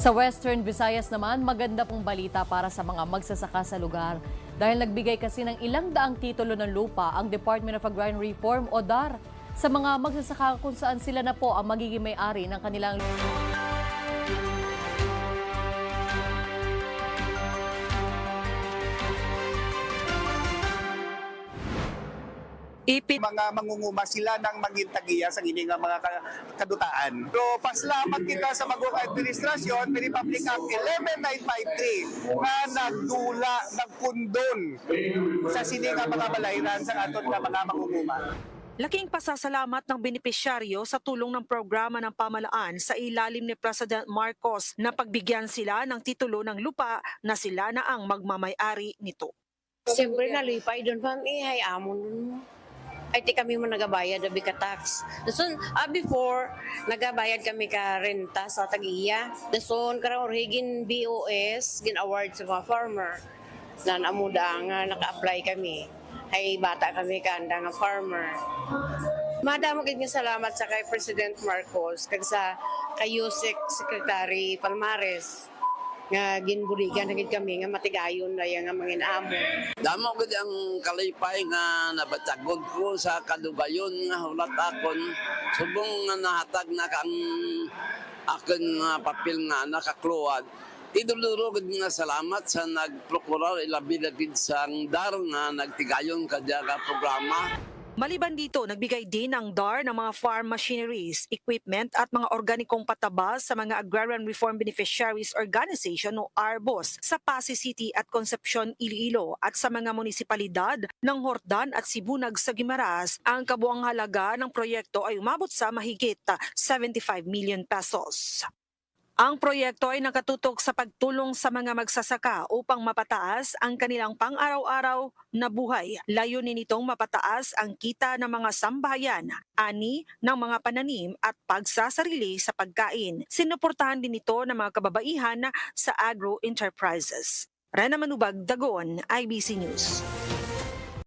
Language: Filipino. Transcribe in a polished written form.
Sa Western Visayas naman, maganda pong balita para sa mga magsasaka sa lugar. Dahil nagbigay kasi ng ilang daang titulo ng lupa ang Department of Agrarian Reform o DAR sa mga magsasaka kung saan sila na po ang magiging may-ari ng kanilang mga mangunguma sila ng mangintagiya sa ining mga kadutaan. So, paslamat kita sa bagong administrasyon, Republic Act 11953 na nagdula, nagkundon sa sining mga balayran sa aton nga mga mangunguma. Laking pasasalamat ng benepisyaryo sa tulong ng programa ng pamalaan sa ilalim ni President Marcos na pagbigyan sila ng titulo ng lupa na sila na ang magmamay-ari nito. Siyempre nalipay doon pang ihay amon mo. Ay ti kami mo nagabayad abi ka tax. Dason before nagabayad kami ka renta sa Tagiya. Dason karang origin BOS gin award sa mga farmer. Dan amuda nga naka-apply kami. Ay bata kami kanda nga farmer. Madamo gid nga salamat sa kay President Marcos kag sa kay Yusek Secretary Palmares nga ginbuligan na gid kami nga matigayon na yang nga manginamo. Damo gid ang kalipay nga nabatagod ko sa kadugayon nga hulat akon subong nga nahatag na kang akin nga papel nga nakakluwad. Iduluro gid nga salamat sa nagprokurar ilabi gid sang DAR nga nagtigayon kadya ka programa. Maliban dito, nagbigay din ang DAR ng mga farm machineries, equipment at mga organikong patabas sa mga Agrarian Reform Beneficiaries Organization o ARBOS sa Pasay City at Concepcion, Iloilo at sa mga munisipalidad ng Hordan at Sibunag sa Guimaras. Ang kabuang halaga ng proyekto ay umabot sa mahigit 75 million pesos. Ang proyekto ay nakatutok sa pagtulong sa mga magsasaka upang mapataas ang kanilang pang-araw-araw na buhay. Layunin nitong mapataas ang kita ng mga sambahayan, ani ng mga pananim at pagsasarili sa pagkain. Sinuportahan din ito ng mga kababaihan sa agro enterprises. Rena Manubag, Dagon, IBC News.